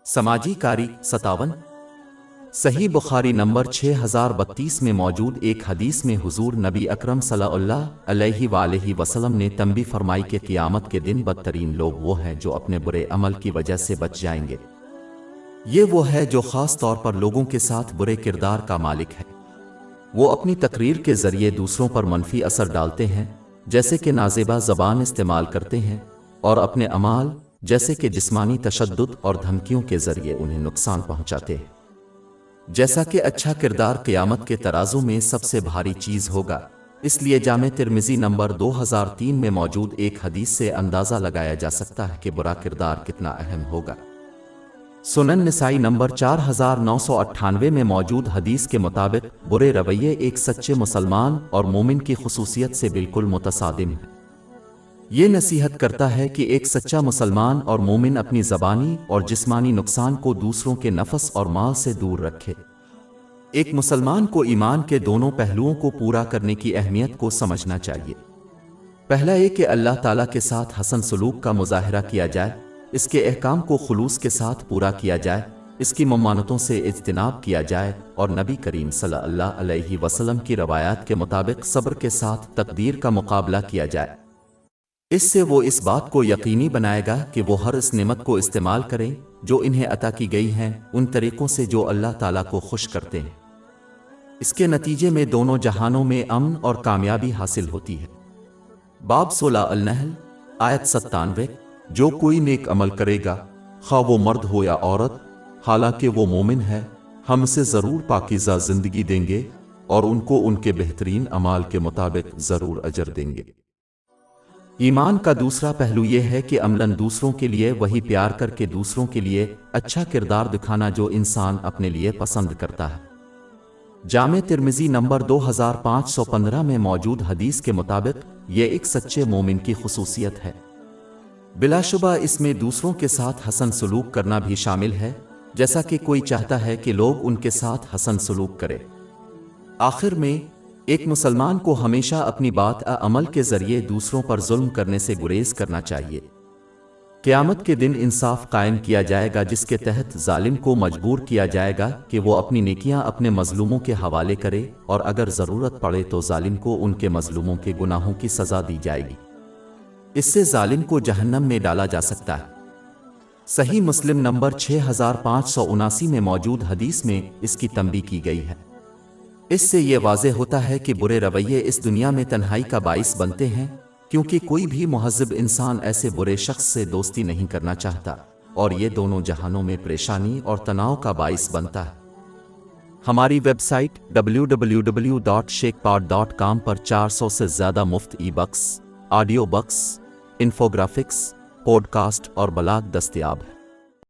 समाजी कारी 57। सही बुखारी नंबर 6032 में मौजूद एक हदीस में हुजूर नबी अकरम सल्लल्लाहु अलैहि वसल्लम ने तंबी फरमाई कि क़यामत के दिन बदतरीन लोग वो हैं जो अपने बुरे अमल की वजह से बच जाएंगे। ये वो है जो ख़ास तौर पर लोगों के साथ बुरे किरदार का मालिक है। वो अपनी तकरीर के ज़रिए दूसरों पर मनफी असर डालते हैं, जैसे कि नाज़ेबा ज़बान इस्तेमाल करते हैं, और अपने अमाल जैसे कि जिस्मानी तशद्दुद और धमकियों के ज़रिए उन्हें नुकसान पहुंचाते हैं। जैसा कि अच्छा किरदार क़यामत के तराजू में सबसे भारी चीज़ होगा, इसलिए जामे तिर्मिज़ी नंबर 2003 में मौजूद एक हदीस से अंदाज़ा लगाया जा सकता है कि बुरा किरदार कितना अहम होगा। सुनन निसाई नंबर 4998 में मौजूद हदीस के मुताबिक बुरे रवैये एक सच्चे मुसलमान और मोमिन की खुसूसियत से बिल्कुल मुतसादिम है। ये नसीहत करता है कि एक सच्चा मुसलमान और मोमिन अपनी ज़बानी और जिस्मानी नुकसान को दूसरों के नफस और माल से दूर रखे। एक मुसलमान को ईमान के दोनों पहलुओं को पूरा करने की अहमियत को समझना चाहिए। पहला ये कि अल्लाह ताला के साथ हसन सलूक का मुजाहिरा किया जाए, इसके अहकाम को खुलूस के साथ पूरा किया जाए, इसकी ममानतों से इज्तिनाब किया जाए, और नबी करीम सल्लल्लाहु अलैहि वसल्लम की रवायात के मुताबिक सब्र के साथ तकदीर का मुकाबला किया जाए। इससे वो इस बात को यकीनी बनाएगा कि वो हर इस नेमत को इस्तेमाल करें जो इन्हें अता की गई हैं, उन तरीक़ों से जो अल्लाह ताला को खुश करते हैं। इसके नतीजे में दोनों जहानों में अमन और कामयाबी हासिल होती है। बाब 16 अल-नहल आयत 97। जो कोई नेक अमल करेगा, खा वो मर्द हो या औरत, हालांकि वो मोमिन है, हम उसे ज़रूर पाकीज़ा ज़िंदगी देंगे और उनको उनके बेहतरीन अमाल के मुताबिक ज़रूर अजर देंगे। ईमान का दूसरा पहलू यह है कि अमलन दूसरों के लिए वही प्यार करके दूसरों के लिए अच्छा किरदार दिखाना जो इंसान अपने लिए पसंद करता है। जामे तिर्मिज़ी नंबर 2515 में मौजूद हदीस के मुताबिक यह एक सच्चे मोमिन की खुसूसियत है। बिलाशुबा इसमें दूसरों के साथ हसन सलूक करना भी शामिल है, जैसा कि कोई चाहता है कि लोग उनके साथ हसन सलूक करें। आखिर में एक मुसलमान को हमेशा अपनी बात अमल के ज़रिए दूसरों पर जुल्म करने से गुरेज करना चाहिए। क़यामत के दिन इंसाफ कायम किया जाएगा, जिसके तहत जालिम को मजबूर किया जाएगा कि वो अपनी नेकियां अपने मजलूमों के हवाले करे, और अगर ज़रूरत पड़े तो जालिम को उनके मजलूमों के गुनाहों की सज़ा दी जाएगी। इससे जालिम को जहन्नम में डाला जा सकता है। सही मुस्लिम नंबर 6579 में मौजूद हदीस में इसकी तंबीह की गई है। इससे ये वाज़ेह होता है कि बुरे रवैये इस दुनिया में तन्हाई का बाइस बनते हैं, क्योंकि कोई भी मुहज़्ज़ब इंसान ऐसे बुरे शख्स से दोस्ती नहीं करना चाहता, और ये दोनों जहानों में परेशानी और तनाव का बाइस बनता है। हमारी वेबसाइट www.sheikhpod.com पर 400 से ज़्यादा मुफ्त e-books, audio books, infographics, podcast और ब्लॉग दस्तयाब है।